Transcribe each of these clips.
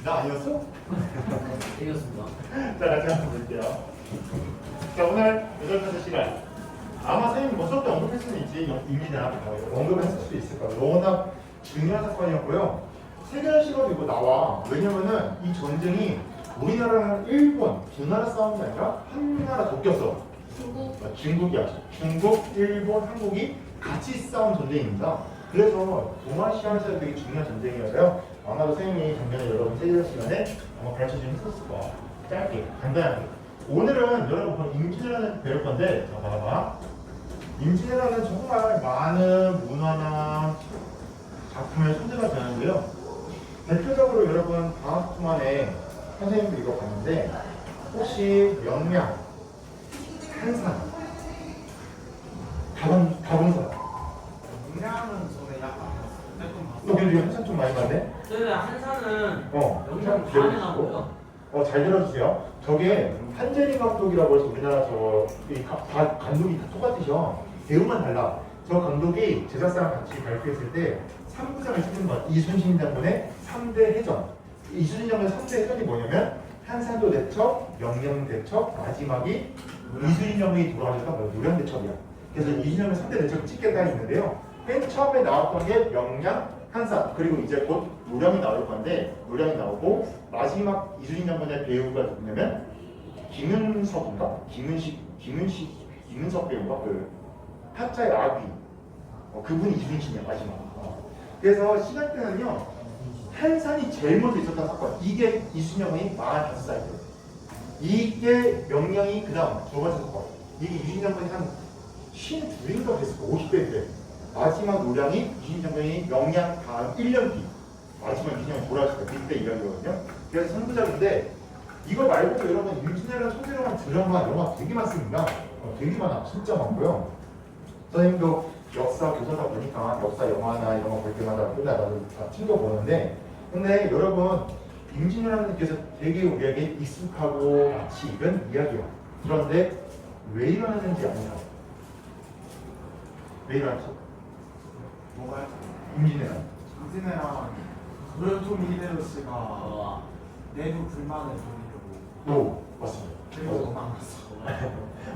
나 아니었어? 이겼습니다. 자, 같이 한번 볼게요. 자, 오늘 8번째 시간. 아마 선생님 뭐 수업 때 언급할 수는 있지. 이미지나 언급했을 수도 있을 거예요. 워낙 중요한 사건이었고요. 세계시가도 이거 나와. 왜냐면은 이 전쟁이 우리나라랑 일본 두 나라 싸움이 아니라 한 나라 더 꼈어. 중국이야. 중국, 일본, 한국이 같이 싸운 전쟁입니다. 그래서 동아시아에서 되게 중요한 전쟁이어서요. 아마도 선생님이 작년에 여러분 세계사 시간에 아마 가르쳐 주면 했었을 거야. 짧게, 간단하게. 오늘은 여러분 임진왜란을 배울 건데, 자, 봐봐. 임진왜란은 정말 많은 문화나 작품의 소재가 되는데요. 대표적으로 여러분 방학 동안에 선생님도 이거 봤는데, 혹시 명량, 한산, 다봉사. 영양은 저는 약간 조금 봤어요. 너 근데 한산 좀 많이 봤네? 저희 한산은 영상 한산 다음에 나오고요. 잘 들어주세요. 저게 한재림 감독이라고 해서 우리나라 다 감독이 다 똑같으셔. 배우만 달라. 저 감독이 제작사랑 같이 발표했을 때 3부작을 찍은 것. 이순신 장군의 3대 해전. 이순신 장군의 3대 해전이 뭐냐면 한산도 대첩, 영양 대첩, 마지막이 이순신 장군이 돌아가셨다 노량 대첩이야. 그래서 이순신 장군의 3대 대첩을 찍겠다 했는데요. 맨 처음에 나왔던 게 명량, 한산, 그리고 이제 곧 노량이 나올 건데 노량이 나오고 마지막 이순신 장군의 배우가 누구냐면 김윤석인가? 김윤석 배우가 그 타짜의 아귀 그분이 이순신이야 마지막. 그래서 시간대는요 한산이 제일 먼저 있었던 사건. 이게 이순신 장군이 45살 때. 이게 명량이 그 다음 두 번째 사건. 이게 이순신 장군이 한 52인가 됐을 거 50대 때. 마지막 노량이 이순신 장군이 명량 다음 1년 뒤 마지막 이순신 장군이 돌아왔을 때 그때 이야기거든요. 그래서 3부작인데 이거 말고도 여러분 임진왜란 소재로 한 드라마, 영화 되게 많습니다. 되게 많아. 진짜 많고요. 선생님도 역사 교사다 보니까 역사 영화나 이런 거 볼 때마다 맨날 나도 다 챙겨보는데 근데 여러분 임진왜란님께서 되게 우리에게 익숙하고 마치 이런 이야기야. 그런데 왜 일어나는지 아니야. 왜 일어났지? 뭐가요? 임진왜란. 임진왜란 도요토미 히데요시가 내부 불만을 돌리려고 맞습니다. 그리고 도망갔어.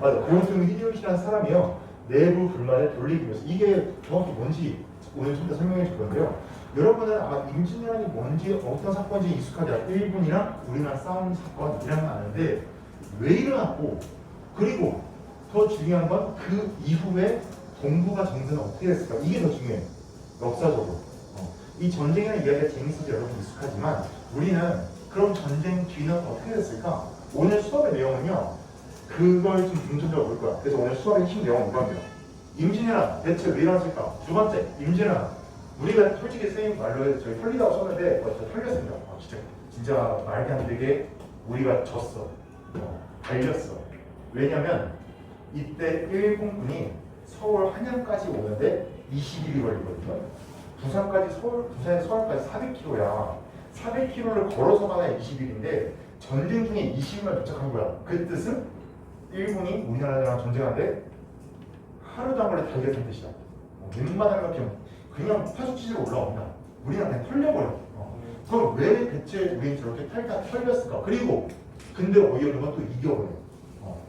맞아. 고용승 히데요시라는 사람이요. 내부 불만을 돌리기 위해서 이게 정확히 뭔지 오늘 좀 더 설명해 줄 건데요. 여러분은 아마 임진왜란이 뭔지 어떤 사건인지 익숙하지 않아요. 일본이랑 우리나라 싸움 사건 이런 건 아는데 왜 일어났고 그리고 더 중요한 건 그 이후에 동북아 정세는 어떻게 됐을까 이게 더 중요해요. 역사적으로. 이 전쟁이라는 이야기가 재밌어서 여러분 익숙하지만 우리는 그럼 전쟁 뒤는 어떻게 됐을까? 오늘 수업의 내용은요. 그걸 좀 중점적으로 볼 거야. 그래서 오늘 수업의 핵심 내용은 이겁니다. 임진왜란 대체 왜 일어났을까? 두 번째, 임진왜란. 우리가 솔직히 선생님 말로 해서 저희 털리다고 썼는데 저 털렸습니다. 진짜 말도 안 되게 우리가 졌어. 달렸어. 왜냐면 이때 일본군이 서울 한양까지 오는데 20일이 걸리거든요. 부산에서 서울까지 400km야. 400km를 걸어서 가야 20일인데 전쟁 중에 20일만 도착한 거야. 그 뜻은 일본이 우리나라랑 전쟁하는데 하루도 안 걸려 달렸다는 뜻이야. 웬만하면 그냥 파수치즈로 올라온다. 우리는 그냥 털려버려. 그럼 왜 대체 우리는 저렇게 털렸을까? 그리고 근데 어이없는 건 또 이겨버려.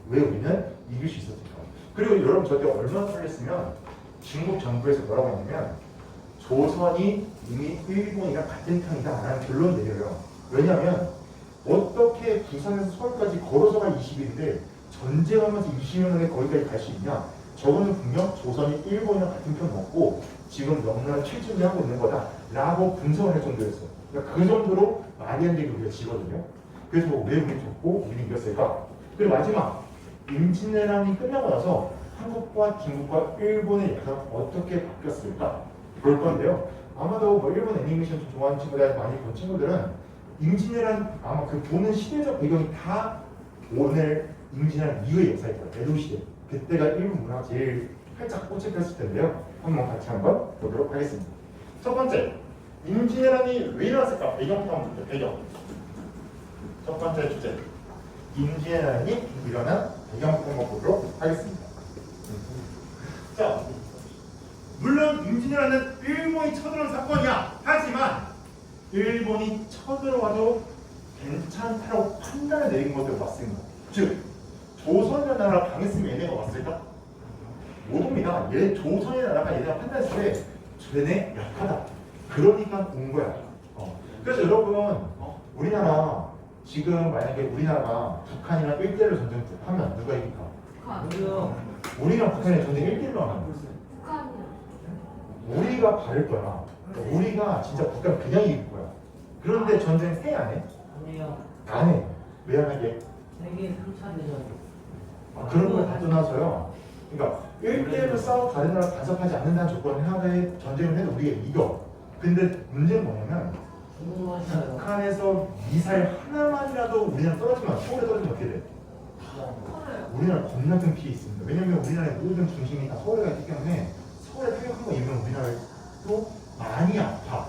왜 우리는 이길 수 있었을까? 그리고 여러분 저때 얼마나 털렸으면 중국 정부에서 뭐라고 했냐면 조선이 이미 일본이랑 같은 편이다 라는 결론 내려요. 왜냐하면 어떻게 부산에서 서울까지 걸어서 가 20일인데 전쟁하면서 20년 만에 거기까지 갈 수 있냐? 저거는 분명 조선이 일본이랑 같은 편 먹고 지금 명나라 출전하고 있는 거다 라고 분석을 할 정도였어요. 그러니까 그 정도로 말이 안 되게 우리가 지거든요. 그래서 왜 우리 졌고 우리 이겼을까? 그리고 마지막 임진왜란이 끝나고 나서 한국과 중국과 일본의 역사가 어떻게 바뀌었을까 볼 건데요. 아마도 뭐 일본 애니메이션 좀 좋아하는 친구들 많이 본 친구들은 임진왜란 아마 그 보는 시대적 배경이 다 오늘 임진왜란 이후의 역사일 거예요. 에도 시대. 그때가 일본 문화가 제일 활짝 꽃을 폈을 텐데요. 한번 보도록 하겠습니다. 첫 번째, 임진왜란이 왜 일어났을까? 배경부터 한번 볼게요. 배경. 첫 번째 주제. 임진왜란이 일어난 배경부터 한번 보도록 하겠습니다. 자, 물론 임진왜란은 일본이 쳐들어온 사건이야. 하지만 일본이 쳐들어와도 괜찮다고 판단을 내린 것도 맞습니다. 즉 조선이라는 나라가 강했으면 얘네가 왔을까? 못 옵니다. 얘 조선의 나라가 얘네가 판단했을 때 쟤네 약하다. 그러니까 온 거야. 그래서 여러분 우리나라 지금 만약에 우리나라가 북한이랑 1대1로 전쟁 하면 누가 이길까? 아니요. 우리랑 북한이 전쟁 1대1로 하면 북한이요. 우리가 바를 거야. 그러니까 우리가 진짜 북한 그냥 이길 거야. 그런데 전쟁 해 안 해? 아니요. 안 해. 왜 안 하게? 세계 3차 대전. 그런 걸 다 떠나서요. 그러니까 1대1로 싸워 다른 나라 간섭하지 않는다는 조건 하에 전쟁을 해도 우리가 이겨. 근데 문제는 뭐냐면 궁금하시나요? 북한에서 미사일 하나만이라도 우리나라 떨어지면 서울에 떨어지면 어떻게 돼? 털어요. 우리나라 겁나 큰 피해 있습니다. 왜냐면 우리나라의 모든 중심이 다 서울에 있기 때문에 서울에 타격한 거 이면 우리나라도 많이 아파.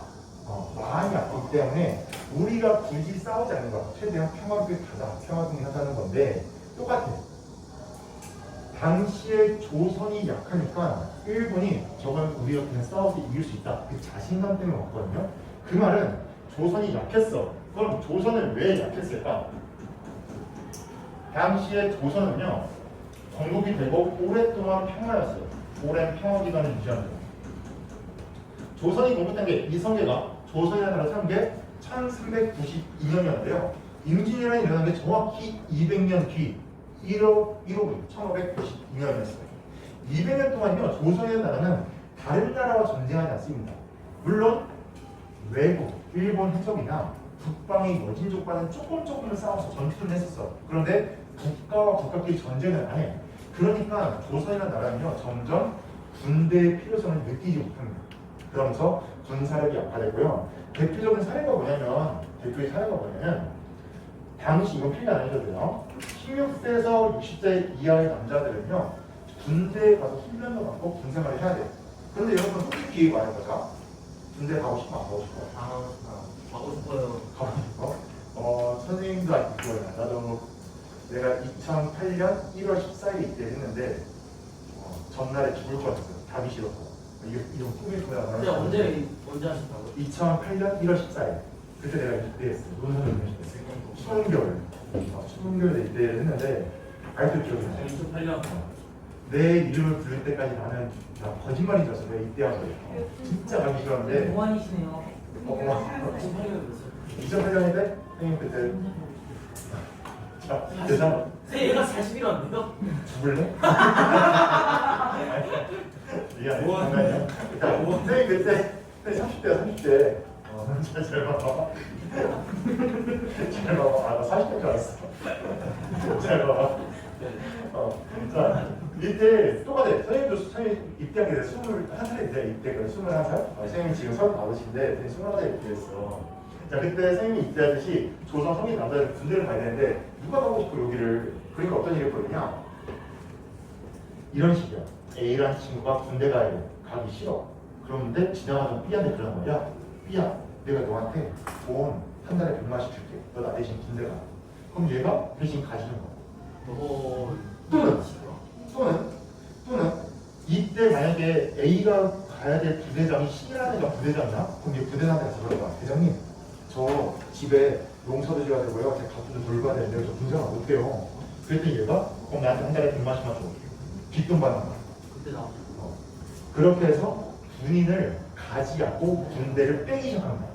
많이 아프기 때문에 우리가 굳이 싸우지 않는 거야. 최대한 평화롭게 가자. 평화롭게 하자는 건데 똑같아. 당시에 조선이 약하니까 일본이 저건 우리가 그냥 싸워서 이길 수 있다. 그 자신감 때문에 왔거든요. 그 말은 조선이 약했어. 그럼 조선은 왜 약했을까? 당시에 조선은요 건국이 되고 오랫동안 평화였어요. 오랜 평화 기간을 유지한 거예요. 조선이 건국한 게 이성계가 조선이라는 나라를 세운 게 1392년이었는데요. 임진왜란이 일어난 게 정확히 200년 뒤 1월 1592년이었어요. 200년 동안요 조선이라는 나라는 다른 나라와 전쟁하지 않습니다. 물론 외국, 일본 해적이나 북방의 여진족과는 조금은 싸워서 전투를 했었어. 그런데 국가와 국가끼리 전쟁을 안 해. 그러니까 조선이라는 나라는요 점점 군대의 필요성을 느끼지 못합니다. 그러면서 군사력이 약화되고요. 대표적인 사례가 뭐냐면 당시 이건 필기 안 해도 돼요. 16세에서 60세 이하의 남자들은요 군대에 가서 훈련도 받고 군생활을 해야 돼요. 그런데 여러분 솔직히 말해보자. 군대 가고 싶어 안 가고 싶어? 가고 싶어요. 가고 싶어? 선생님도 알 거예요. 나도 내가 2008년 1월 14일에 입대했는데 전날에 죽을 것 같았어요. 가기 싫었고 이런 꿈일 거야. 근데 언제 하셨다고요? 2008년 1월 14일 그때 내가 입대했어요. 논산을 추운 겨울 추운 겨울에 입대를 했는데 아직도 기억이 나요. 2008년. 내 이름을 부를 때까지 나는 나 거짓말인 줄 알았어. 내가 입대한 거예요. 진짜 가기 싫었는데 동안이시네요. 2008년인데 선생님 그때 자 대상 얘가 41원인데요? 죽을래? 미안해. 장난이야. 선생님 그때 30대야 30대. 잘 봐봐. 잘 봐봐. 나 40대인 줄 알았어. 잘 봐봐. 자 이때 똑같아. 선생님 입대한 게 21살인데 입대가 21살? 선생님이 지금 35인데 21살에 입대했어. 자 그때 선생님이 입대하듯이 조선 성인 남자들 군대를 가야 되는데 누가 가고 싶어 여기를. 그러니까 어떤 일이 벌어지냐 이런 식이야. A라는 친구가 군대 가기 싫어. 그런데 지나가던 B한테 그러는 거야. B야 내가 너한테 돈 한 달에 100만원씩 줄게. 너 나 대신 군대 가. 그럼 얘가 대신 가지는 거야. 또는 이때 만약에 A가 가야 될 부대장이 C라는 애가 부대장이야? 그럼 얘 부대장한테 가서 그런 거야. 대장님 저 집에 용서도 지어야 되고요. 제 가족도 돌봐야 되는데 저 군생활 못해요. 그랬더니 얘가 그럼 나한테 한 달에 100만원씩만 줘. 뒷돈 받는 거야. 그때 나왔죠. 그렇게 해서 군인을 가지하고 군대를 빼기 시작한 거야.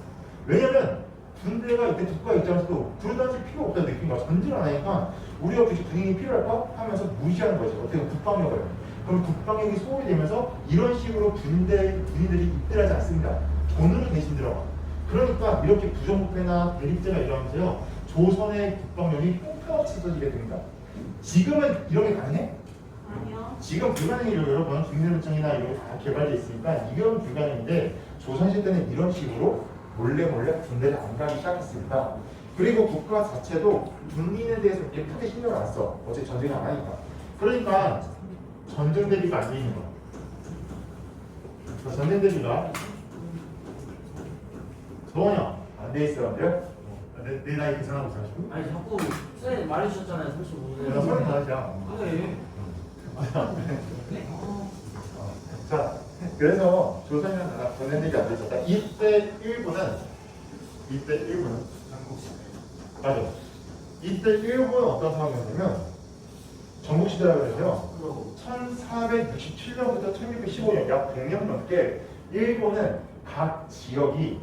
왜냐면 군대가 이때 국가 입장에서도 군단지 필요 없다는 느낀 거야. 전쟁을 안 하니까 우리가 굳이 군인이 필요할까 하면서 무시하는 거지. 어떻게 보면 국방력을. 그럼 국방력이 소홀히 되면서 이런 식으로 군인들이 입대를 하지 않습니다. 돈으로 대신 들어가. 그러니까 이렇게 부정부패나 대립제가 일어나면서요. 조선의 국방력이 형편없이 써지게 됩니다. 지금은 이런 게 가능해? 아니요. 지금 불가능해요. 여러분 중대전청이나 이런 게 다 개발되어 있으니까 이건 불가능인데 조선시대 때는 이런 식으로 몰래 군대를 안 가기 시작했습니다. 그리고 국가 자체도 군인에 대해서 이렇게 크게 신경을 안 써. 어차피 전쟁을 안 하니까. 그러니까 전쟁 대비가 안 돼 있는 거야. 전쟁 대비가 도원이야 안 돼 있어요. 안 돼요? 내 나이 계산하고 있어 지금? 아니 자꾸 선생님 말해주셨잖아요. 35년. 나 35이야. 그래. 자, 그래서 조선이라는 나라 전쟁 대비 안 돼 있었다. 이때 일부는 이때 1부는 전국시대. 맞아. 이때 1부는 어떤 상황이었냐면 전국시대라고 해서요. 1467년부터 1615년 약 100년 넘게 일본은 각 지역이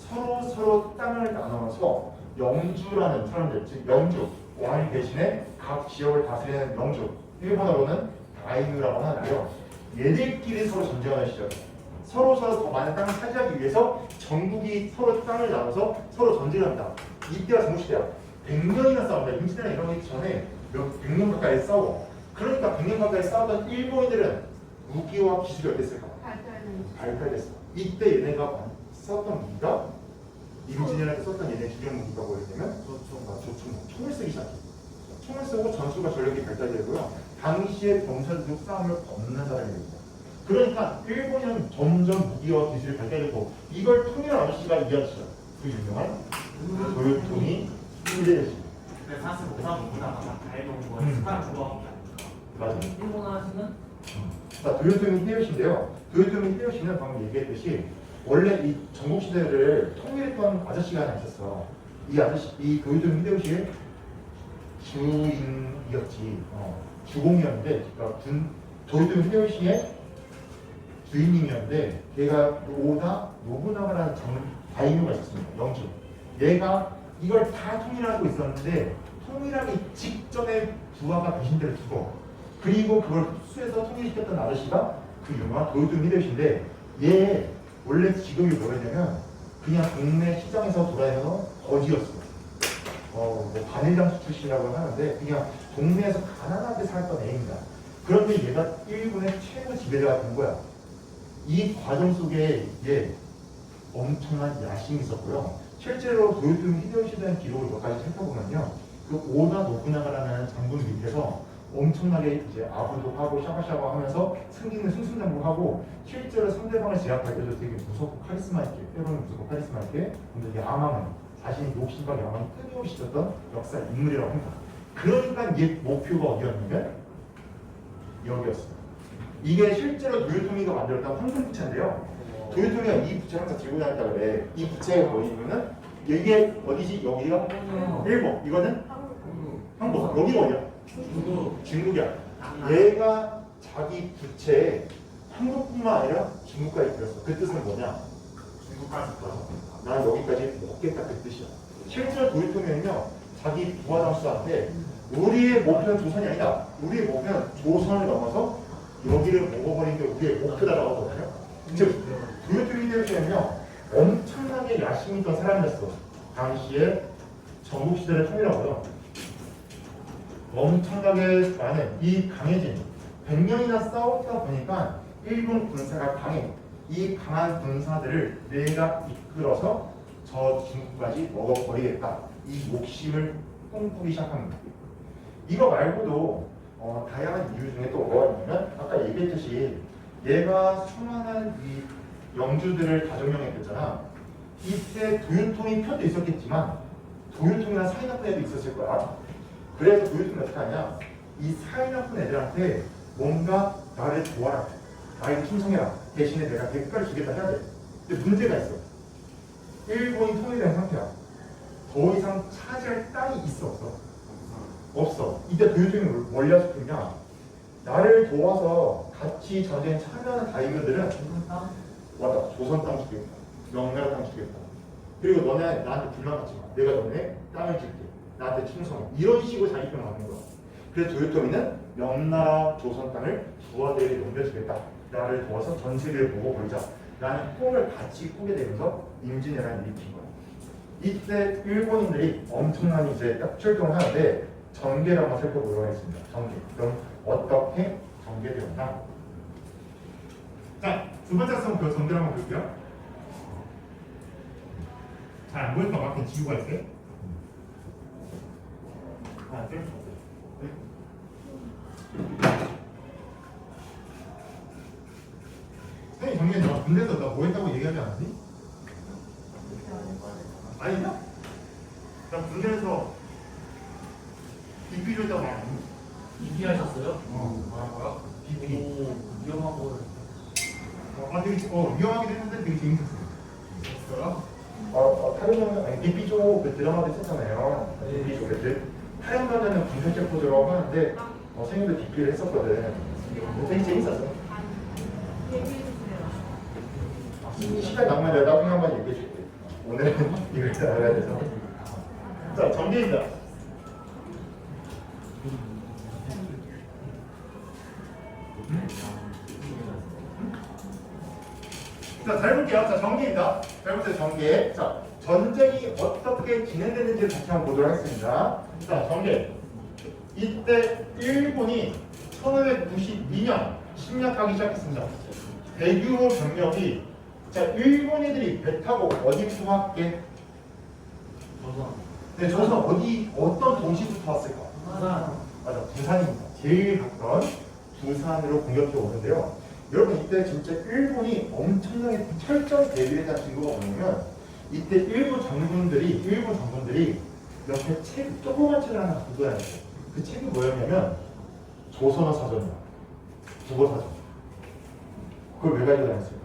서로 땅을 나눠서 영주라는 사람들, 즉 영주, 왕 대신에 각 지역을 다스리는 영주, 일본어로는 다이누라고 하는데요. 얘들끼리 서로 전쟁하는 시절, 서로 더 많은 땅을 차지하기 위해서 전국이 서로 땅을 나눠서 서로 전쟁을 합니다. 이때가 전국시대야. 100년이나 싸운다. 임진왜란 일어나기 전에 100년 가까이 싸워. 그러니까 100년 가까이 싸우던 일본인들은 무기와 기술이 어땠을까? 발달됐어. 이때 얘네가 썼던 무기가 임진왜란 때 썼던 얘네 주력 무기가 뭐였냐면 조총, 총을 쓰기 시작해. 총을 쓰고 전술과 전력이 발달되고요. 당시에 병사들도 싸움을 겁나 잘합니다. 그러니까 일본은 점점 무기와 기술이 발달되고 이걸 통일한 아저씨가 이 아저씨야. 그 유명한 도요토미 히데요시. 근데 사실 오사무보다가 다 해놓은 거에 숟가락 주고 맞아. 일본 아저씨는 자, 도요토미 히데요시인데요. 도요토미 히데요시는 방금 얘기했듯이 원래 이 전국시대를 통일했던 아저씨가 하나 있었어. 이 도요토미 히데요시의 주인이었지. 주공이었는데, 그러니까 도요토미 히데요시의 주인님이었는데, 걔가 오다 노부나가라는 다이묘가 있었습니다. 영주. 얘가 이걸 다 통일하고 있었는데, 통일하기 직전에 부하가 배신자를 죽어. 그리고 그걸 흡수해서 통일시켰던 아저씨가 그 유명한 도요토미 히데요시인데, 얘 원래 직업이 뭐였냐면 그냥 동네 시장에서 돌아다니는 거지였어. 뭐 바늘장수 출신이라고 하는데 그냥 동네에서 가난하게 살았던 애입니다. 그런데 얘가 일본의 최고 지배자가 된 거야. 이 과정 속에 얘 엄청난 야심이 있었고요. 실제로 도요토미 히데요시에 대한 기록을 몇 가지 살펴보면요, 그 오다 노부나가라는 장군 밑에서 엄청나게 이제 아부도 하고 샤바샤바 하면서 승기는 승승장구하고 실제로 상대방을 제압할 때도 되게 무섭고 카리스마 있게, 때로는 무섭고 카리스마 있게, 근데 야망은 자신의 욕심과 야망이 끊임없이 있었던 역사 인물이라고 합니다. 그러니까 얘 목표가 어디였냐면 여기였어요. 이게 실제로 도요토미가 만들었던 황금 부채인데요. 도요토미가 이 부채를 항상 들고 다녔다 그래. 이 부채가 뭐냐면은 이게 어디지? 여기가 일본, 이거는 한국, 여기가 어디야? 중국이야. 얘가 자기 부채에 한국뿐만 아니라 중국까지 들었어. 그 뜻은 뭐냐? 중국까지 들어서 난 여기까지 먹겠다 그 뜻이야. 실제로 도요토미는요, 자기 부하 장수한테 우리의 목표는 조선이 아니다. 우리의 목표는 조선을 넘어서 여기를 먹어버리는 게 우리의 목표다라고 하거든요. 즉 도요토미 히데요시는요 엄청나게 야심이 있던 사람이었어. 당시에 전국시대를 통일하고요. 엄청나게 많은 이 강해진 100년이나 싸웠다 보니까 일본 군사가 강해. 이 강한 군사들을 내가 이끌어서 저 중국까지 먹어버리겠다. 이 욕심을 꿈꾸기 시작합니다. 이거 말고도 다양한 이유 중에 또 뭐가 있냐면 아까 얘기했듯이 얘가 수많은 이 영주들을 다정령했잖아. 이때 도요토미 편도 있었겠지만 도요토미랑 사이 나쁜 애도 있었을 거야. 그래서 도요토미가 어떻게 하냐, 이 사이 나쁜 애들한테 뭔가 나를 도와라, 나에게 충성해라, 대신에 내가 대가를 주겠다 해야 돼. 근데 문제가 있어. 일본이 통일된 상태야. 더 이상 차지할 땅이 있어 없어? 없어. 이때 도요토미는 뭘 하셨냐, 나를 도와서 같이 전쟁에 참여하는 다이묘들은 맞다, 조선 땅 주겠다, 명나라 땅 주겠다, 그리고 너네 나한테 불만 갖지 마, 내가 너네 땅을 줄게, 나한테 충성해, 이런 식으로 자기 편을 갖는 거야. 그래서 도요토미는 명나라 조선 땅을 부하들에게 넘겨주겠다, 나를 도와서 전 세계를 보고 보자 라는 꿈을 같이 꾸게 되면서 임진왜란을 일으킨 거야. 이때 일본인들이 엄청난 이제 딱 출동을 하는데 전개를 한번 살펴보도록 하겠습니다. 전개. 그럼 어떻게 전개되었나? 자, 두 번째 학생 그 전개를 한번 볼게요. 잘 안 보일까 봐 그냥 지우가 있어요. 하나, 둘, 셋. 선생님 작년에 나 군대에서 나 뭐 했다고 얘기하지 않았니? 아니야? 나 군대에서 비피를 했다고 말했니? 비피하셨어요? 뭐라고요? 비피. 오, 위험한 거를. 되게 위험하긴 했는데 되게 재밌었어요. 됐어요? 타령변은 아니 비비조 그 드라마도 있었잖아요. 비비조 그 타령변은 분석적 포즈라고 하는데 선생님도 DP를 했었거든. 되게 재밌었어. 얘기해주세요. 시간 낭만 내가 나중에 한번 얘기해 줄게. 오늘은 이걸 알아야 돼서. 자, 정리입니다. 자, 잘 볼게요. 자, 정리입니다. 잘 보세요, 정리. 자, 전쟁이 어떻게 진행됐는지를 다시 한번 보도록 하겠습니다. 자, 정리. 이때 일본이 1592년 침략하기 시작했습니다. 대규모 병력이 자, 일본인들이 배 타고 어디부터 왔게? 조선. 네, 저기서 어떤 도시부터 왔을까? 부산. 맞아, 부산입니다. 제일 가까운 부산으로 공격해 오는데요. 여러분 이때 진짜 일본이 엄청나게 철저히 대비를 했다는 증거가 뭐냐면 이때 일본 장군들이 옆에 조그만 책을 하나 갖고 다녔어요. 그 책이 뭐였냐면 조선어 사전이야. 국어 사전. 그걸 왜 가지고 다녔을까?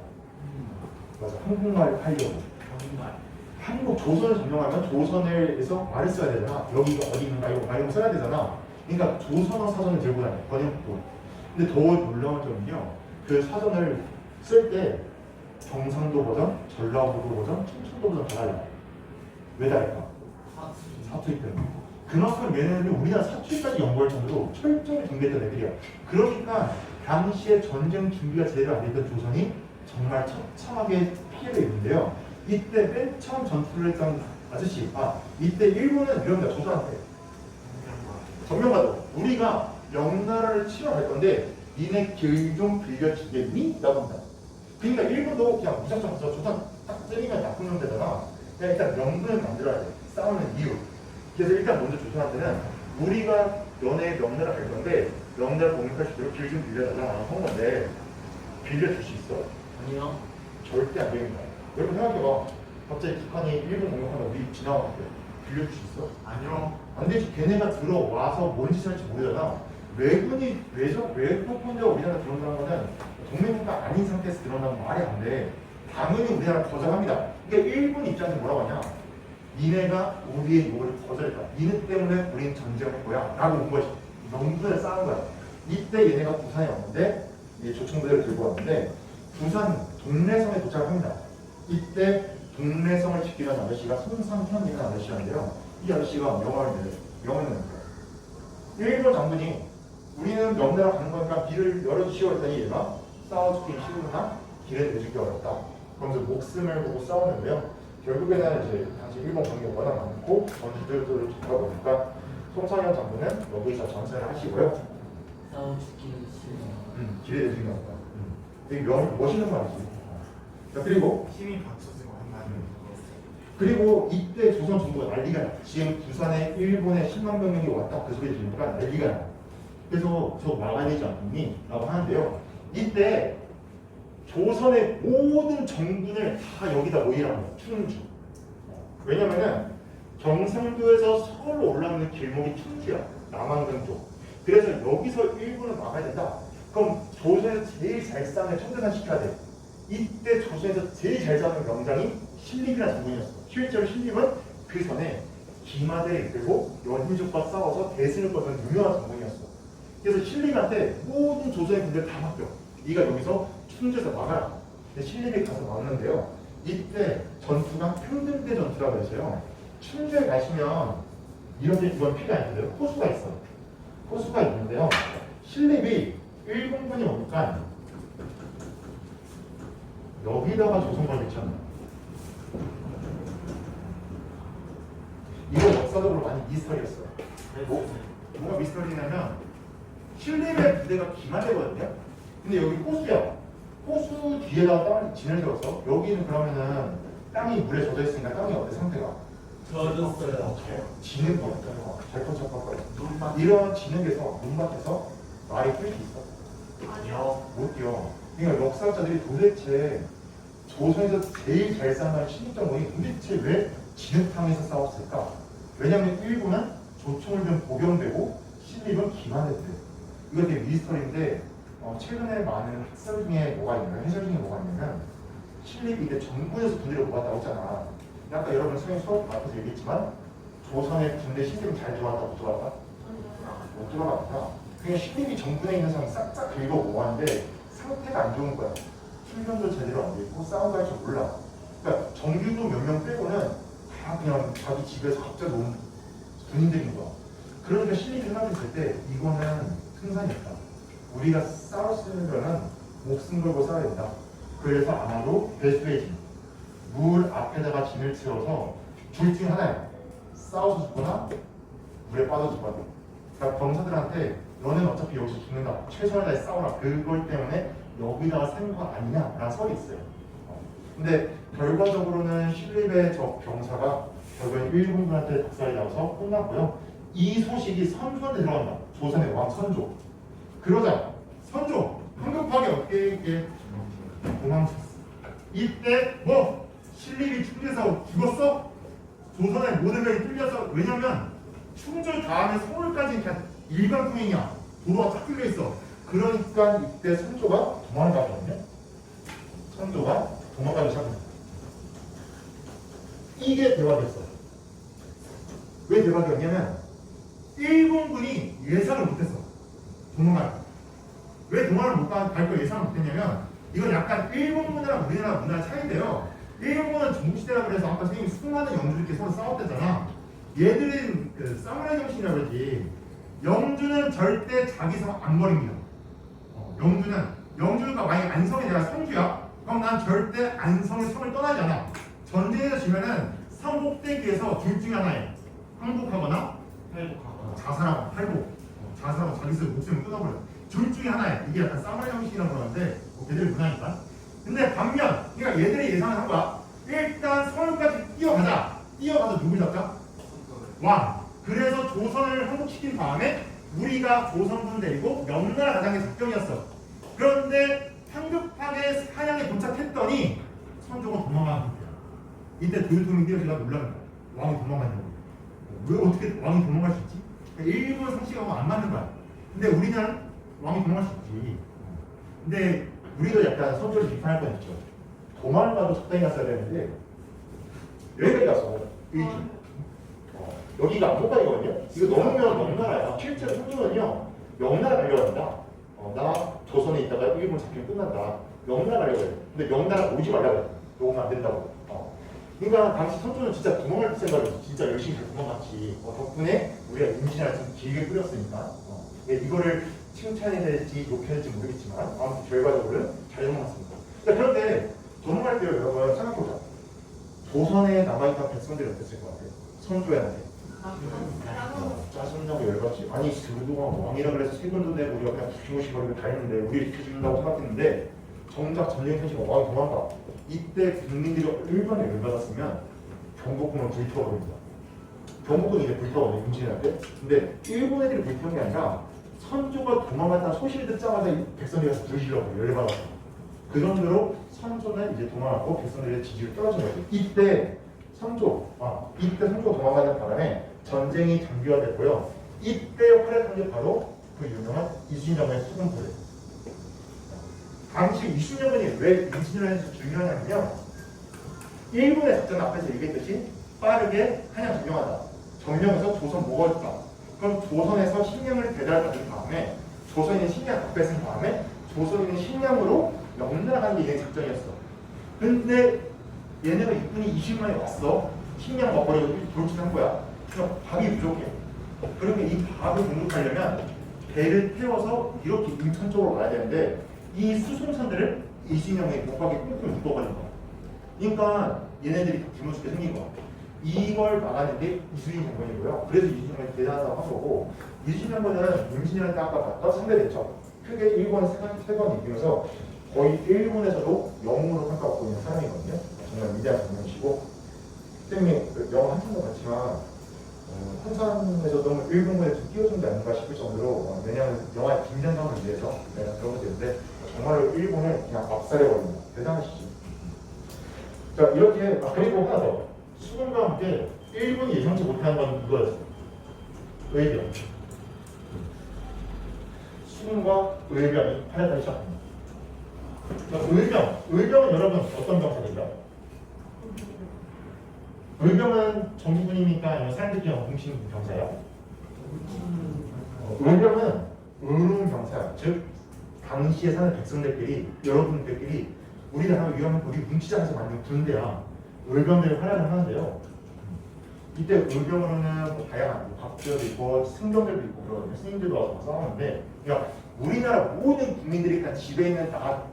맞아, 한국말 하려고. 한국 조선을 점령하면 조선에서 말을 써야 되잖아. 여기가 어디 있는가 이런 거 써야 되잖아. 그러니까 조선어 사전을 들고 다녀. 번역도. 근데 더 놀라운 점은요. 그 사전을 쓸 때 경상도 버전, 전라도도 버전, 충청도 버전 다 달라. 왜 다를까? 사투리 때문에. 그만큼 얘네들이 우리나라 사투리까지 연구할 정도로 철저히 준비했던 애들이야. 그러니까 당시에 전쟁 준비가 제대로 안 됐던 조선이 정말 처참하게 피해를 입는데요. 이때 맨 처음 전투를 했던 아저씨, 이때 일본은 이럽니다. 조선한테. 전명가도 우리가 명나라를 치러 갈 건데 니네 길 좀 빌려주겠니? 라고 합니다. 그러니까 일본도 그냥 무작정 가서 조선 딱 때리면 나쁜 놈 되잖아. 그냥 일단 명분을 만들어야 돼. 싸우는 이유. 그래서 일단 먼저 조선한테는 우리가 너네 명나라 갈 건데 명나라 공격할 수 있도록 길 좀 빌려달라고 한 건데 빌려줄 수 있어? 아니요. 절대 안 됩니다. 여러분 생각해봐. 갑자기 북한이 일본 공격하면 우리 지나가는데 빌려줄 수 있어? 아니요. 안 되지. 걔네가 들어와서 뭔 짓을 할지 모르잖아. 외군이 외국군대가 우리나라 들어온다는 거는 동맹국가 아닌 상태에서 들어온다는 말이 안 돼. 당연히 우리나라 거절합니다. 그러니까 일본 입장에서 뭐라고 하냐? 니네가 우리의 요구를 거절했다. 니네 때문에 우리는 전쟁할 거야. 라고 온 것이. 명분을 쌓은 거야. 이때 얘네가 부산에 왔는데 조총부대를 들고 왔는데 부산 동래성에 도착을 합니다. 이때 동래성을 지키는 아저씨가 손상현이라는 아저씨인데요. 이 아저씨가 명함을 내요. 명함을 내는 거예요. 일본 장군이 우리는 명나라 가는 거니까 길을 열어주시오 했더니 얘가 싸워 죽기 싫으나 길을 내주기 어렵다. 그러면서 목숨을 보고 싸웠는데요. 결국에는 이제 당시 일본 병력이 워낙 많고 전투들도 좋다 보니까 송상현 장군은 여기서 전선을 하시고요. 싸워 죽기는 싫어. 길에 내주기 어렵다. 되게 멋있는 말이지. 자, 그리고 힘이 받쳐지고 한다는 그리고 이때 조선 정부가 난리가 나. 지금 부산에 일본의 10만 병력이 왔다. 그 소리 들으니까 난리가 나. 그래서 저 막아야 되지 않니? 라고 하는데요. 이때 조선의 모든 정군을 다 여기다 모이라는 거예요. 충주. 왜냐면은 경상도에서 서울로 올라오는 길목이 충주야. 남한강 쪽. 그래서 여기서 일본을 막아야 된다. 그럼 조선에서 제일 잘 싸우는 청대산 시켜야 돼. 이때 조선에서 제일 잘 싸우는 명장이 신립이라는 장군이었어. 실제로 신립은 그 전에 기마대를 이끌고 연민족과 싸워서 대승을 거둔 유명한 장군이었어. 그래서 신립한테 모든 조선의 군대를 다 맡겨. 네가 여기서 충주에서 막아라. 근데 신립이 가서 막는데요. 이때 전투가 평등대 전투라고 해서요. 충주에 가시면 이건 피가 아닌데요. 호수가 있어요. 호수가 있는데요. 신립이 일본군이 오니까 여기다가 조선군을 배치합니다. 이거 역사적으로 많이 미스터리였어요. 뭐가 미스터리냐면 신림의 부대가 기마대거든요. 근데 여기 호수야. 호수 뒤에다가 땅을 진을 세워서 여기는 그러면은 땅이 물에 젖어 있으니까 땅이 어때 상태가? 젖었어요. 진흙이 없잖아. 잘 뻗쳐갖고 이런 진흙에서 눈밭에서 말이 뛸 수 있어? 아니요. 못 뛰어. 그러니까 역사학자들이 도대체 조선에서 제일 잘 싸우는 신입장군이 도대체 왜 진흙탕에서 싸웠을까? 왜냐하면 일본은 조총을 든 보병대고 신립은 기마대대. 이거 되게 미스터리인데 최근에 많은 학설 중에 뭐가 있냐면 해설 중에 뭐가 있냐면 신립이 이제 정부에서 군대를 모았다고 했잖아. 아까 여러분 선생님 수업 앞에서 얘기했지만 조선의 군대 시스템이 잘 들어왔다 못 들어왔다? 못 들어갔다. 그냥 시스템이 정군에 있는 사람이 싹싹 긁어 모았는데 상태가 안 좋은 거야. 훈련도 제대로 안 돼 있고 싸움도 할 줄 몰라. 그러니까 정규도 몇 명 빼고는 다 그냥 자기 집에서 각자 놓은 군인들인 거야. 그러니까 심리 생각이 들 때 이거는 승산이 없다. 우리가 싸웠으려면 목숨 걸고 싸워야 된다. 그래서 아마도 배수의 진, 물 앞에다가 진을 채워서 둘 중에 하나야. 싸워서 죽거나 물에 빠져 죽거나. 그러니까 병사들한테 너는 어차피 여기서 죽는다. 최선을 다해 싸워라. 그걸 때문에 여기다가 센 거 아니냐? 라는 설이 있어요. 근데 결과적으로는 신립의 저 병사가 결국엔 일본군한테 박살이 나서 끝났고요. 이 소식이 선조한테 들어간다. 조선의 왕 선조. 그러자 선조 황급하게 어깨에 이렇게 도망쳤어. 이때 뭐 신립이 충주에서 죽었어? 조선의 모든 명이 뚫렸어. 왜냐면 충주 다음에 서울까지 그냥 일반 통행이야. 도로가 쫙 뚫려 있어. 그러니까 이때 선조가 도망가거든요. 선조가 도망가기 시작합니다. 이게 대박이었어. 왜 대박이었냐면 일본군이 예상을 못했어. 도망갈 거. 왜 도망을 못 갈 걸 예상을 못했냐면 이건 약간 일본군이랑 우리나라 문화 차이인데요. 일본은 중국시대라 그래서 아까 선생님이 수많은 영주들끼리 서로 싸웠대잖아. 얘들은 그 사무라이 정신이라고 그러지. 영주는 절대 자기 성 안 버립니다. 영주가 만약에 안성에 내가 성주야? 그럼 난 절대 안성의 성을 떠나지 않아. 전쟁에서 지면은 성 꼭대기에서 둘 중에 하나에 항복하거나 자살하거나 자살하고 자기 스스로 목숨을 끊어버려. 둘 중에 하나에. 이게 약간 사무라이 형식이라고 그러는데 걔들의 문화니까. 근데 반면 그러니까 얘들이 예상을 한 거야. 일단 서울까지 뛰어가서 누굴 잡자? 왕. 그래서 조선을 항복시킨 다음에 우리가 조선군 데리고 명나라 가장의 작전이었어. 그런데 황급하게 사냥에 도착했더니 선조가 도망가는 거야. 이때 도요토미 히데요시가 놀라는 거야. 왕이 도망갔냐고. 왜 어떻게 왕이 도망갈 수 있지? 일본 상식하고 안 맞는 거야. 근데 우리는 왕이 도망갈 수 있지. 근데 우리도 약간 선조를 비판할 건 있죠. 도망가도 적당히 갔어야 되는데 여기까지 갔어. 여기가 안목까지거든요. 이거 넘으면 명나라야. 실제로 선조는요 명나라 가려고 한다. 나 조선에 있다가 일본 잡히면 끝난다. 명나라 가려고 해. 근데 명나라 오지 말라고 해. 오면 안 된다고. 그러니까 당시 선조는 진짜 도망갈 생각을 진짜 열심히 잘 도망갔지. 덕분에 우리가 임진왜란을 좀 길게 꾸렸으니까. 이거를 칭찬해야 될지 욕해야 될지 모르겠지만 아무튼 결과적으로는 잘 도망갔습니다. 그런데 도망갈 때 여러분 생각해보자. 조선에 남아있던 백성들이 어땠을 것 같아요? 선조한테. 짜증나고 열받지. 아니 그동안 왕이라 그래서 세금도 내고 우리가 그냥 부시무시거리고 다 했는데 우리를 지켜준다고 생각했는데 정작 전쟁 현실은 왕이 도망가. 이때 국민들이 얼마나 열받았으면 경복궁을 불태워버립니다. 경복궁이 이제 불태워버려 임진왜란 때. 근데 일본 애들이 불태운 게 아니라 선조가 도망갔다는 소식을 듣자마자 백성들이 가서 부르시려고 열받았어. 그 정도로 선조는 이제 도망가고 백성들의 지지율이 떨어진 거죠. 이때 선조가 도망가는 바람에 전쟁이 장기화됐고요. 이때 활약한 게 바로 그 유명한 이순신장군의 수군부대. 당시 이순신장군이 왜 임진왜란에서 중요하냐면요. 일본의 작전 앞에서 얘기했듯이 빠르게 한양 점령하다. 점령해서 조선 모아줬다. 그럼 조선에서 식량을 배달받은 다음에 조선인의 식량 다 뺏은 다음에 조선인의 식량으로 명나라 가는 게 얘네 작전이었어. 근데 얘네가 육군이 20만이 왔어. 식량 먹거리고 돌진한 거야. 그럼 밥이 부족해. 그러면 이 밥을 공급하려면 배를 태워서 이렇게 인천 쪽으로 가야 되는데 이 수송선들을 이순신장군이 목박에 꽁꽁 묶어버린 거야. 그러니까 얘네들이 다 굶어 죽게 생긴 거야. 이걸 막아낸 게 이순신 장군이고요. 그래서 이순신 장군이 대단하다고 한 거고, 이순신 장군은 임진왜란 때 아까 봤던 상대됐죠. 크게 일본 세 번 이기면서 거의 일본에서도 영웅으로 평가받고 있는 사람이거든요. 정말 위대한 장군이시고, 선생님이 그 영화 한편도 봤지만 한산에서도 일본군에 좀 끼워준 게 아닌가 싶을 정도로 왜냐하면 영화의 긴장감을 위해서 내가 그런 것도 있는데 정말로 일본을 그냥 압살해버립니다. 대단하시죠. 자 이렇게 그리고 하나 더 수군과 함께 일본이 예상치 못한 건 이거였어요. 의병. 수군과 의병이 활약하기 시작합니다. 의병은 여러분 어떤 병사들이요? 의병은 정부군입니까? 아니면 사람들끼리 공식 병사예요? 의병은 의룡병사, 즉 당시에 사는 백성들끼리 여러분들끼리 우리나라 위험한 우리 뭉치자에서 만든 군대야. 의병들이 활약을 하는데요. 이때 의병으로는 뭐 다양한 박들도 있고 승병들도 있고 그러거든요. 스님들도 와서 싸우는데, 그러니까 우리나라 모든 국민들이 다 집에 있는 다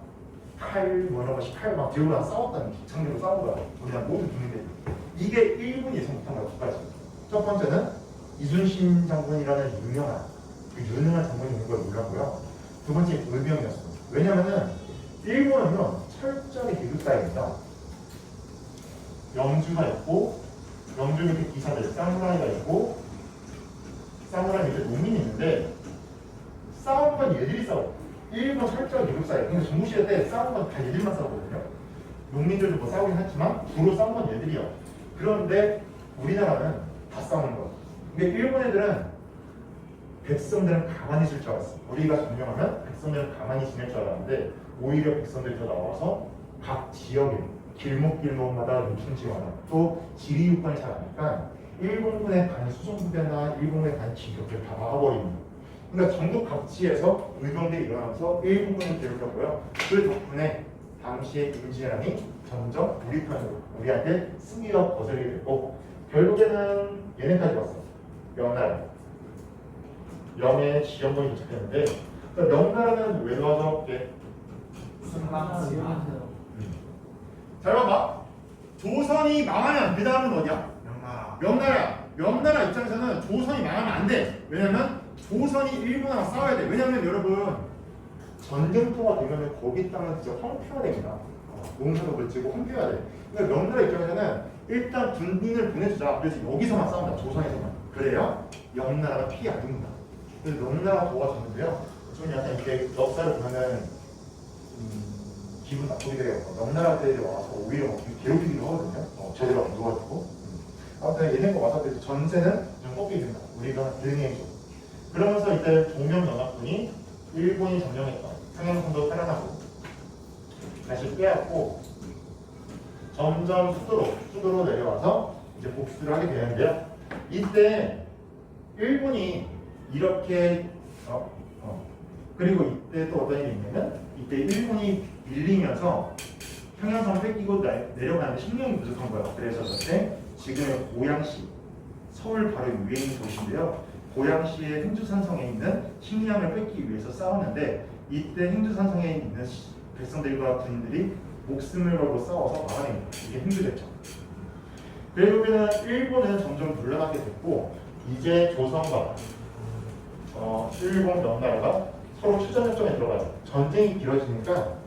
칼, 뭐 이런 것이 칼 막 들고 나서 싸웠다는 장면으로 싸운 거야. 우리나라 모든 국민들이. 이게 1분 예상 못한 거야, 두 가지. 첫 번째는 이순신 장군이라는 유명한 장군이 있는 걸 몰랐고요. 두 번째 의병이었어. 왜냐면은 일본은요 철저하게 계급사회입니다. 영주가 있고 영주 밑에 기사들 사무라이가 있고 사무라이 밑에 농민이 있는데 싸운 건 얘들이 싸워. 일본 철저하게 계급사회. 근데 정부시대 때 싸운 건 다 얘들만 싸우거든요. 농민들도 뭐 싸우긴 했지만 주로 싸운 건 얘들이요. 그런데 우리나라는 다 싸우는 거야. 근데 일본 애들은 백성들은 가만히 있을 줄 알았어. 우리가 점령하면 백성들은 가만히 지낼 줄 알았는데 오히려 백성들이 더 나와서 각 지역에 길목마다 요충지마다 또 지리 요건이 잘 아니까 일본군의 간 수송부대나 일본군의 간 진격을 다 막아버리는 거예요. 그러니까 전국 각지에서 의병들이 일어나면서 일본군을 괴롭혔고요. 그 덕분에 당시의 임진왜란이 점점 우리 편으로 우리한테 승리와 거절이 됐고 결국에는 얘네까지 왔어. 명나라. 명의 지정권이 도착했는데 그러니까 명나라는 왜 도와줘? 잘 봐봐. 조선이 망하면 그 다음은 어디야? 명나라. 명나라 입장에서는 조선이 망하면 안 돼. 왜냐면 조선이 일본하고 싸워야 돼. 왜냐면 여러분 전쟁터가 되면 거기 땅은 진짜 황폐화 됩니다. 농사도 못 지고 황폐해야 돼. 그러니까 명나라 입장에서는 일단 군인을 보내주자. 그래서 여기서만 싸운다. 조선에서만. 그래야 명나라가 피해 안 줍니다. 그래서 명나라가 도와줬는데요. 좀 약간 이렇게 역사를 보면은 기분 나쁘게 돼요. 명나라들이 와서 오히려 괴롭히기도 하거든요. 제대로 안 도와주고. 아무튼 얘네가 와서 전세는 좀 꺾이게 된다. 우리가 대응해줘. 그러면서 이때 동명연합군이 일본이 점령했던 상영선도 살아나고 다시 빼앗고 점점 수도로 내려와서 이제 복수를 하게 되는데요. 이때 일본이 이렇게 그리고 이때 또 어떤 일이 있냐면 이때 일본이 밀리면서 평양성 뺏기고 내려가는데 식량이 부족한 거예요. 그래서 그때 지금의 고양시 서울 바로 위에 있는 도시인데요. 고양시의 행주산성에 있는 식량을 뺏기 위해서 싸웠는데 이때 행주산성에 있는 백성들과 군인들이 목숨을 걸고 싸워서 막아냅니다. 이게 행주대첩. 결국에는 일본은 점점 물러나게 됐고 이제 조선과 일본 명나라가 서로 휴전협정에 들어가요. 전쟁이 길어지니까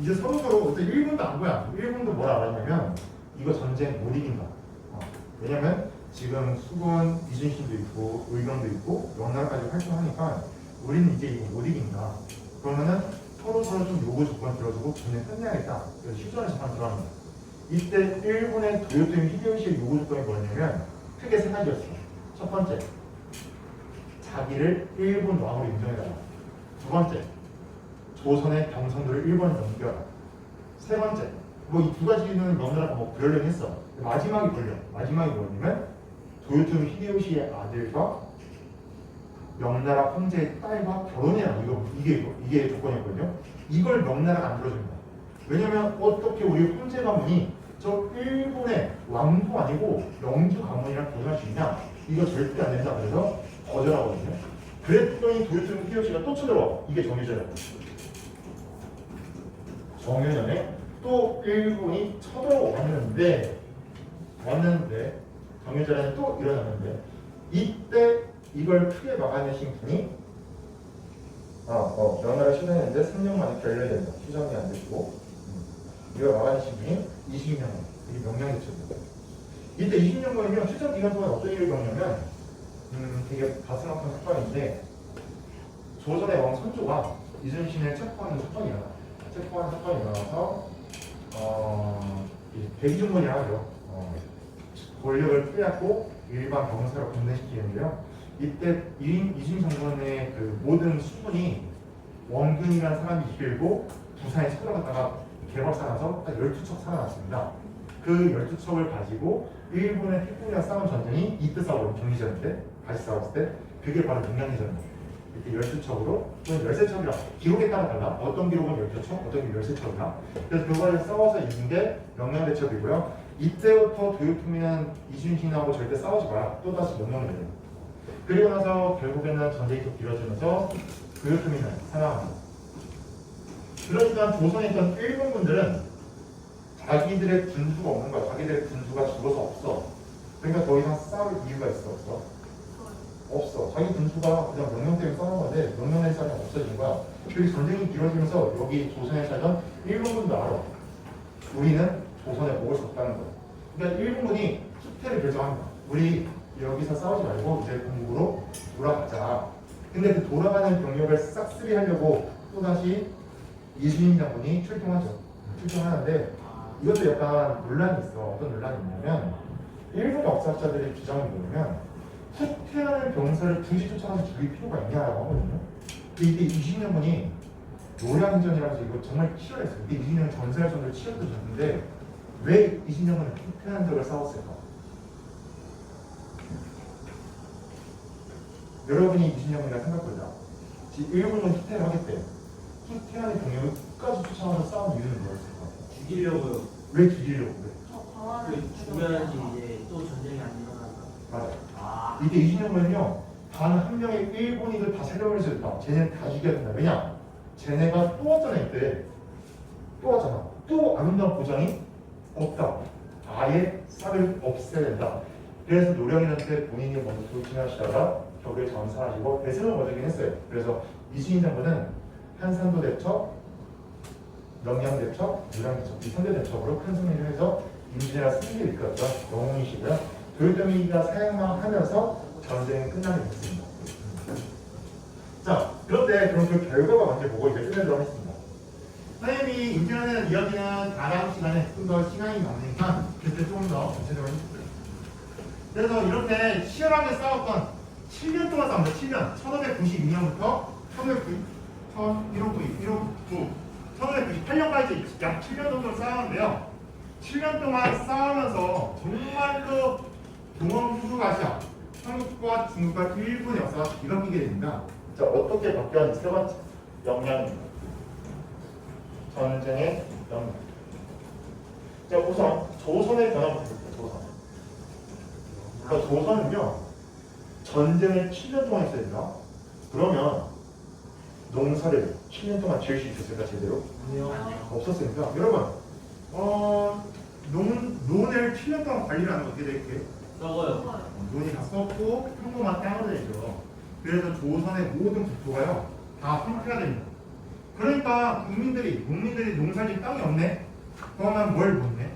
이제 서로 일본도 안 거야. 일본도 뭘 알았냐면 이거 전쟁 못 이긴다. 왜냐면 지금 수군 이순신도 있고 의병도 있고 명나라까지 활동하니까 우리는 이제 이거 못 이긴다. 그러면은 서로 좀 요구 조건 들어주고 전쟁 끝내야겠다. 그래서 휴전에 잠깐 들어갑니다. 이때 일본의 도요토미 히데요시의 요구 조건이 뭐였냐면 크게 세 가지였어. 첫 번째, 자기를 일본 왕으로 인정해달라. 두 번째, 조선의 병선들을 일본에 넘겨라. 세 번째, 뭐 이 두 가지는 명나라가 뭐 그러려니 했어. 마지막이 뭐냐면 도요토미 히데요시의 아들과 명나라 황제의 딸과 결혼해라. 이게 조건이었거든요. 이걸 명나라가 안 들어줍니다. 왜냐면 어떻게 우리 황제 가문이 저 일본의 왕도 아니고 영주 가문이랑 결혼할 수 있냐? 이거 절대 안 된다. 그래서 거절하거든요. 그랬더니 도요토미 히데요시가 또 쳐들어와. 이게 정유전이야. 정유전에 또 일본이 쳐들어왔는데 정유전에 또 일어났는데 이때 이걸 크게 막아내신 분이 명나라 휴전했는데 3년 만에 결렬된다. 휴전이 안 되고 이걸 막아내신 분이 20년 이게 명량대첩입니다. 이때 20년간이면 휴전 기간 동안 어떤 일을 겪냐면 되게 가슴 아픈 사건인데 조선의 왕 선조가 이순신을 체포하는 사건이 일어나서 대기종군이라 하죠. 권력을 빼앗고 일반 병사로 군대시키는데요. 이때 이순신 장군의 그 모든 수군이 원근이라는 사람이 이끌고 부산에 쳐들어갔다가 개박살나서 딱 12척 살아났습니다. 그 12척을 가지고 일본의 태국이랑 싸운 전쟁이 이때 싸워요. 정리전인데 다시 싸웠을 때 그게 바로 명량해전입니다. 이렇게 12척으로 또는 13척이라 기록에 따라 달라. 어떤 기록은 12척, 어떤 기록은 13척이나 그래서 그거를 싸워서 이긴 게 명량대첩이고요. 이때부터 도요토미는 이순신하고 절대 싸우지 마라. 또다시 명령을 내려요. 그리고 나서 결국에는 전쟁이 또 길어지면서 도요토미는 사망합니다. 그러니까 조선에 있던 일본군들은 자기들의 군수가 없는 거야. 자기들의 군수가 죽어서 없어. 그러니까 더 이상 싸울 이유가 있어 없어? 없어. 자기 군수가 그냥 명령 때문에 싸우는 건데 명령 낼 사람이 없어진 거야. 그리고 전쟁이 길어지면서 여기 조선에 살던 일본군도 알아. 우리는 조선에 먹을 수 없다는 거야. 그러니까 일본군이 후퇴를 결정합니다. 우리 여기서 싸우지 말고 이제 동국으로 돌아가자. 근데 그 돌아가는 병력을 싹쓸이 하려고 또다시 이순신 장군이 출동하죠. 출동하는데 이것도 약간 논란이 있어. 어떤 논란이 있냐면 일본 역사학자들의 주장은 뭐냐면 후퇴하는 병사를 굳이 쫓아가서 죽일 필요가 있냐고 하거든요. 근데 이때 이순신 장군이 노량전이라서 이거 정말 치열했어요. 이때 이순신 장군이 전사할 정도로 치열해졌는데 왜 이순신 장군은 후퇴하는 적을 싸웠을까? 여러분이 이순신 장군이라 생각보다 지금 일본은 후퇴를 하겠대. 후퇴하는 병력을 끝까지 쫓아가서 싸우는 이유는 뭐였을 것 같아요? 죽이려고요. 왜 죽이려고 그래? 저 광화를 죽여야지 이제 또 전쟁이 안 일어난다. 맞아. 아, 이때 이순신장군은요 단 한 명의 일본인을 다 살려버릴 수 있다. 쟤네 다 죽여야 된다. 왜냐? 쟤네가 또 왔잖아 이때. 또 왔잖아. 또 아름다운 보장이 없다. 아예 싹을 없애야 된다. 그래서 노령인한테 본인이 먼저 돌진하시다가 벽을 전사하시고 배승을 거두긴 했어요. 그래서 이순신 장군은 한산도 대첩, 명량 대첩, 유랑 대첩 이 3대 대첩으로 큰 승리를 해서 임진왜란 승리를 이끌었던 영웅이시고요. 도요토미가 사형하면서 전쟁은 끝나게 됐습니다. 자, 그런데 그럼 그 결과가 먼저 보고 이제 끝내도록 하겠습니다. 선생님이 임진왜란 이야기는 다음 시간에 좀 더 시간이 남으니까 그때 조금 더 구체적으로 해주세요. 그래서 이렇게 치열하게 싸웠던 7년 동안 싸웁니다. 7년. 1592년부터 1598년까지 약 7년 정도 싸웠는데요. 7년 동안 싸우면서 정말로 동원후두아시아 한국과 중국과 일본의 역사가 뒤바뀌게 됩니다. 자, 어떻게 바뀌었는지 세 번째 영향입니다. 전쟁의 영향. 자, 우선 조선의 변화부터 볼게요. 조선. 그러니까 조선은요 전쟁을 7년 동안 했어야 된다. 그러면 농사를 7년 동안 지을 수 있었을까 제대로? 아니요. 없었으니까 여러분 논을 7년 동안 관리를 하는 거 어떻게 될게요? 썩어요. 논이 다 썩고 평범한 땅으로 되죠. 그래서 조선의 모든 국토가요 다 황폐가 됩니다. 그러니까 농민들이 농사질 땅이 없네. 그러면 뭘 못 내?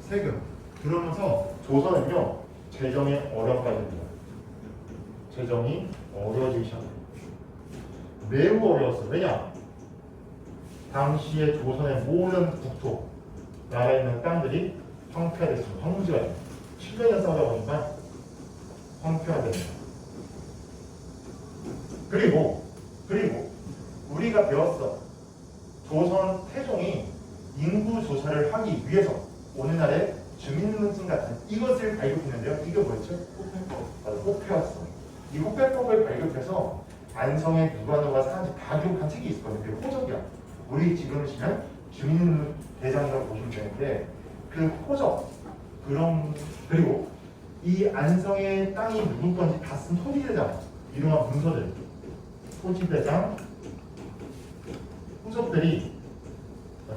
세금. 그러면서 조선은요 재정에 어려움까지 옵니다. 재정이 어려워지기 시작합니다. 매우 어려웠어요. 왜냐? 당시에 조선의 모든 국토, 나라에 있는 땅들이 황폐화 됐습니다. 황무지가 됩니다. 7년을 싸우다 보니까 황폐화 됩니다. 그리고 우리가 배웠어. 조선 태종이 인구 조사를 하기 위해서 오늘날의 주민등록증 같은 이것을 발급했는데요. 이게 뭐였죠? 호패법. 맞아, 호패였어. 이 호패법을 발급해서 안성에 누가 사는지 다 기록한 책이 있었거든요. 그게 호적이야. 우리 지금 보시면 주민등록대장이라고 보시면 되는데 그 호적 그리고 이 안성의 땅이 누구 건지 다 쓴 토지대장 이름한 문서들 토지대장 호적들이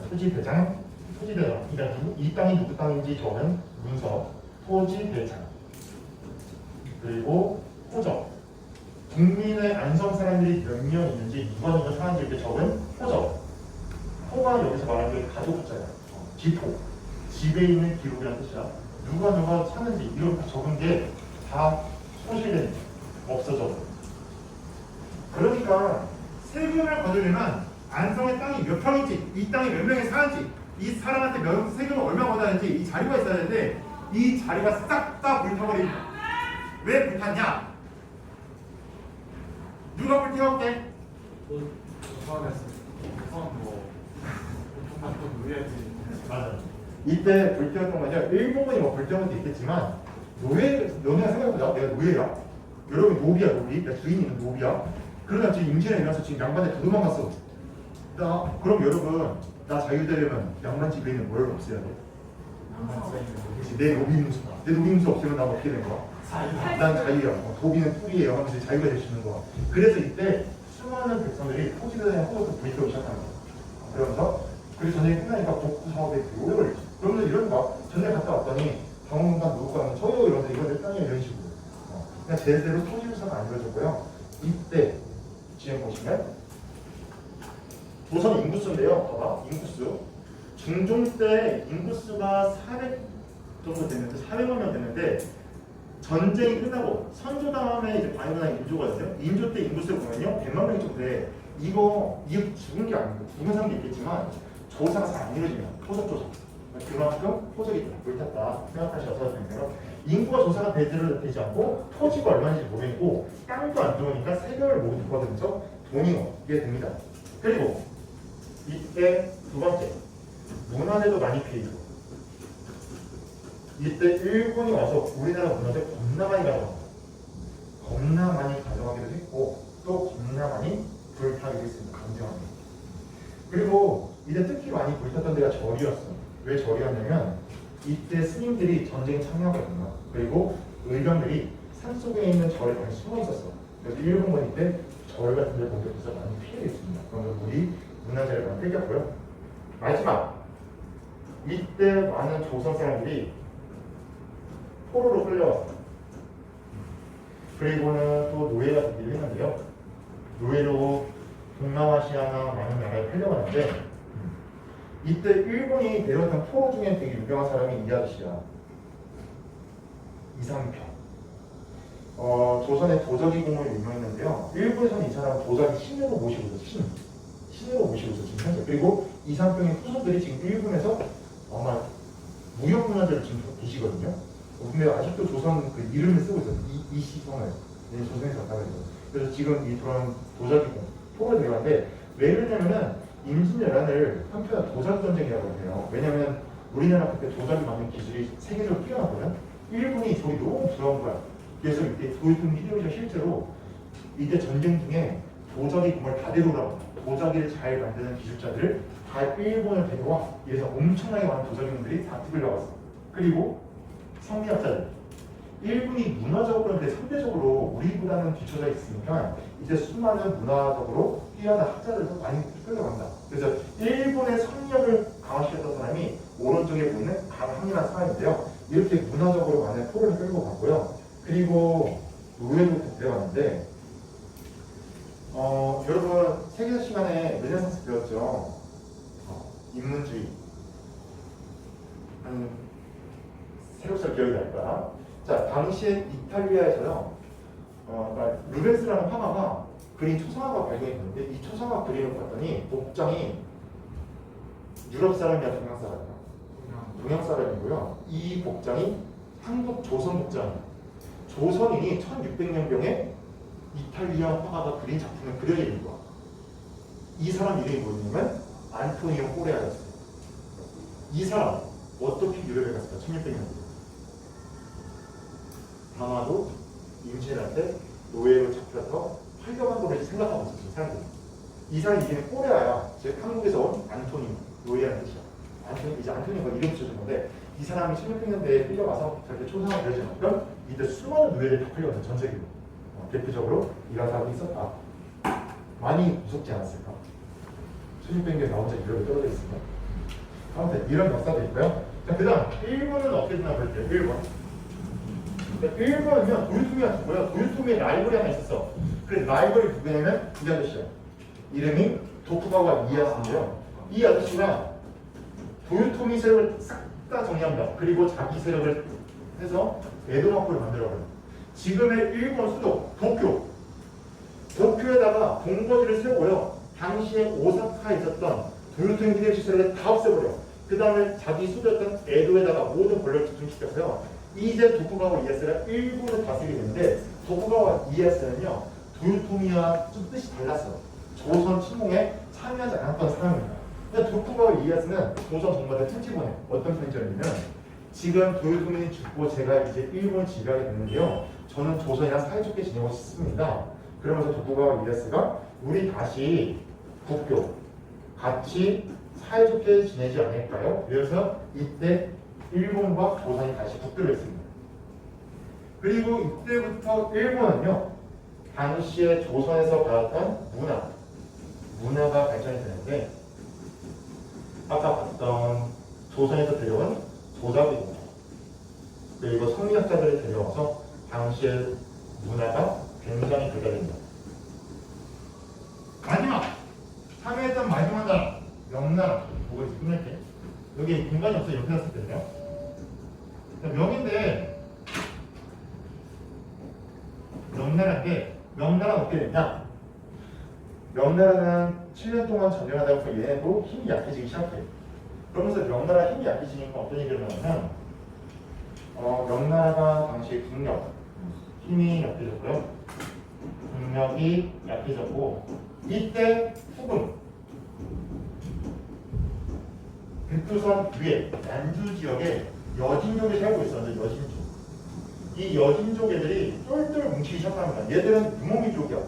토지대장 그러니까 이 땅이 누구 땅인지 적은 문서 토지대장 그리고 호적 국민의 안성 사람들이 몇 명 있는지 누가 사는지 이렇게 적은 호적. 호가 여기서 말하는 게 가족 호자예요. 지포. 집에 있는 기록이라는 뜻이야. 누가 사는지 이런 거 적은 게 다 소실됩니다. 없어져. 그러니까 세금을 거두려면 안성의 땅이 몇 평인지, 이 땅에 몇 명이 사는지, 이 사람한테 세금을 얼마 걷어야 되는지 이 자료가 있어야 되는데 이 자료가 싹 다 불타버립니다. 왜 불탔냐? 누가 불태웠게? 우선 뭐 보통 같은 우리한테 맞아. 이때 불태웠던 건요. 일본군이 뭐 불태운 것도 있겠지만 너네가 생각해보자. 내가 노예야. 여러분 노비야 노비. 나 주인이 있는 노비야. 그러다 지금 임진에 일어나서 지금 양반에 다 도망갔어. 그럼 여러분 나 자유되려면 양반 집에 있는 뭘 없애야 돼? 그렇지. 내 노비임수 없으면 나 어떻게 된 거야? 난 자유야. 도비는 뿌리예요. 하면서 자유가 될 수 있는 거야. 그래서 이때 수많은 백성들이 토지에 대한 호흡을 부리기 시작하는 거야. 그러면서 그리고 전쟁이 끝나니까 복구 사업에 오래 걸리지. 그러면서 이런 막 전쟁 갔다 왔더니 당원간 누구가 저요 이러면서 이거 내 땅이야 이런 식으로. 그냥 제대로 토지 유사가 안 이루어졌고요. 이때 지금 보시면 조선 인구수인데요. 봐봐 인구수. 중종 때 인구수가 400 정도 됐는데 400만 명 됐는데 전쟁이 끝나고 선조 다음에 이제 반연한 인조거든요. 인조 때 인구수를 보면요 100만 명이 좀 돼. 이거 죽은 게 아니고 죽은 사람도 있겠지만 조사가 잘 안 이루어지면 토속 조사. 그만큼 토속이 불탔다 생각하셔서 인구가 조사가 제대로 되지 않고 토지가 얼마인지 모르겠고 땅도 안 좋으니까 세금을 못 받으면서 돈이 없게 됩니다. 그리고 이때 두 번째 문화재도 많이 피해지고 이때 일본이 와서 우리나라 문화재 겁나 많이 가져갑니다. 겁나 많이 가져가기도 했고 또 겁나 많이 불타기도 했습니다. 강제하게. 그리고 이때 특히 많이 불탔던 데가 절이었어요. 왜 절이었냐면 이때 스님들이 전쟁에 참여하거든요. 그리고 의병들이 산속에 있는 절에 많이 숨어 있었어. 그래서 일본군 이때 절 같은 데 공격해서 많이 피해를 입습니다. 그러면 우리 문화재를 많이 뺏겼고요. 마지막 이때 많은 조선 사람들이 포로로 끌려왔어요. 그리고는 또 노예가 되기도 했는데요. 노예로 동남아시아나 많은 나라에 끌려왔는데 이때 일본이 데려왔던 포로 중에 되게 유명한 사람이 이 아저씨야. 이상평. 조선의 도자기 공으로 유명했는데요. 일본에서는 이 사람 도자기 신으로 모시고 있어. 신으로 모시고 있어 지금 현재. 그리고 이상평의 후손들이 지금 일본에서 아마 무형문화재를 지금 계시거든요. 근데 아직도 조선 그 이름을 쓰고 있어요. 이시성을 조선에서 왔다고 해서. 그래서 지금 이 그런 도자기 공 포로에 들어갔는데 왜 그러냐면은 임진왜란을 한편 도자기 전쟁이라고 해요. 왜냐면 우리나라 그때 도자기 만든 기술이 세계적으로 뛰어나거든. 일본이 저기 너무 부러운 거야. 그래서 이때 도요토미 히데요시가 실제로 이때 전쟁 중에 도자기 공을 다 데려오라고 도자기를 잘 만드는 기술자들을 다 일본을 데려와. 그래서 엄청나게 많은 도자기꾼들이 다 들어왔어. 그리고 성리학자들. 일본이 문화적으로 근데 상대적으로 우리보다는 뒤쳐져 있으니까 이제 수많은 문화적으로 뛰어난 학자들도 많이 끌려간다. 그래서 일본의 성리학을 강화시켰던 사람이 오른쪽에 보이는 강항이라는 사람인데요. 이렇게 문화적으로 많은 포를 끌고 갔고요. 그리고 노예도 데려왔는데 여러분 세계사 시간에 르네상스 배웠죠? 인문주의 한 새록살 기억이 날 거야. 자, 당시에 이탈리아에서요, 루벤스라는 화가가 그린 초상화가 발견했는데 이 초상화 그림을 봤더니 복장이 유럽 사람이야, 동양 사람이야? 동양 사람이고요. 이 복장이 한국 조선 복장이에요. 조선인이 1600년경에 이탈리아 화가가 그린 작품을 그려야 있는 거야. 이 사람 이름이 뭐냐면 안토니오 꼬레아였어요. 이 사람 어떻게 유럽에 갔을까? 1600년대. 아마도 임진한테 노예로 잡혀서 팔려간 거를 생각하고 있었어요. 사람들이. 이 사람 이름이 꼬레아야. 즉 한국에서 온 안토니오, 노예라는 뜻이야. 이제 안토니오가 이름 붙여준 건데 이 사람이 1600년대에 끌려가서 저렇게 초상화 그려지는 그럼 이때 수많은 노예들이 다 끌려갔어요. 전 세계로. 대표적으로 이런 사람이 있었다. 많이 무섭지 않았을까? 1600년에 나 혼자 유럽에 떨어져 있으면. 아무튼 이런 역사도 있고요. 자, 그 다음 일본은 어떻게 되나 볼게요. 일본은요 도요토미가 누구야? 도요토미의 라이벌이 하나 있었어. 그래서 라이벌이 누구냐면 이 아저씨야. 이름이 도쿠가와 이에야스인데요. 이 아저씨가 도요토미 세력을 싹 다 정리합니다. 그리고 자기 세력을 해서 에도마코를 만들어버려요. 지금의 일본 수도 도쿄에다가 본거지를 세우고요. 당시에 오사카에 있었던 도요토미 히데요시 세력을 다 없애버려. 그 다음에 자기 수도였던 에도에다가 모든 권력을 집중시켜서요. 이제 도쿠가와 이에야스가 일본을 다스리게 되는데 도쿠가와 이에야스는요 도요토미와 좀 뜻이 달랐어요. 조선 침공에 참여하지 않았던 사람입니다. 근데 도쿠가와 이에야스는 조선 정부한테 편지 보내. 어떤 편지였냐면 지금 도요토미는 죽고 제가 이제 일본을 지배하게 됐는데요. 저는 조선이랑 사이좋게 지내고 싶습니다. 그러면서 도쿠가와 이에야스가 우리 다시 국교 같이 사이좋게 지내지 않을까요? 그래서 이때 일본과 조선이 다시 국교를 했습니다. 그리고 이때부터 일본은요, 당시에 조선에서 받았던 문화가 발전이 되는데, 아까 봤던 조선에서 데려온 도자기 문화, 그리고 성리학자들을 데려와서 당시의 문화가 굉장히 발달됩니다. 마지막! 참여했던 마지막 나라, 명나라. 뭐가 있지? 끝낼게. 여기 공간이 없어 이렇게 놨을 때는요. 명인데, 명나라는 어떻게 됐냐? 명나라는 7년 동안 전쟁하다 보니까 얘네도 힘이 약해지기 시작해요. 그러면서 명나라 힘이 약해지니까 어떤 얘기를 하냐면 명나라가 당시 국력, 힘이 약해졌고요. 국력이 약해졌고 이때 후금, 백두산 위에 난주 지역에 여진족이 살고 있었는데 여진족. 이 여진족 애들이 똘똘 뭉치기 시작합니다. 얘들은 유목민족이야.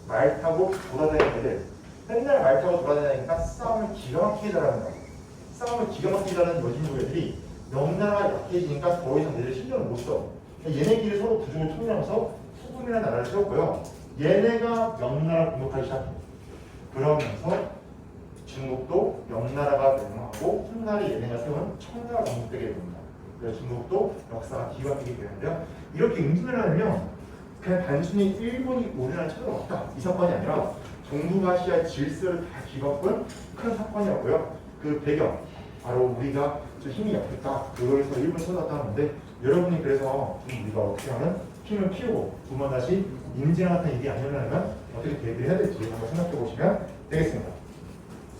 말 타고 돌아다니는 애들. 맨날 말 타고 돌아다니니까 싸움을 기가 막히게 잘하는 거야. 싸움을 기가 막히게 잘하는 여진족 애들이 명나라가 약해지니까 더 이상 얘들 신경을 못 써. 얘네끼리 서로 부족을 총리하면서 후금이라는 나라를 세웠고요. 얘네가 명나라 공격하기 시작합니다. 그러면서 중국도 명나라가 멸망하고 훗날에 얘네가 세운 청나라가 건국되게 됩니다. 그래서 중국도 역사가 기가 막히게 되는데요. 이렇게 응징을 하면 그냥 단순히 일본이 우리나라를 쳐들어왔다 이 사건이 아니라 동북아시아 질서를 다 뒤바꾼 큰 사건이었고요. 그 배경 바로 우리가 좀 힘이 약했다 그걸해서 일본을 쳐들어왔다 하는데 여러분이 그래서 좀 우리가 어떻게 하면 힘을 키우고 두 번 다시 인재랑 같은 일이 아니려면 어떻게 대비를 해야 될지 한번 생각해 보시면 되겠습니다.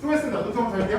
수고했습니다. 노트 한번 할게요.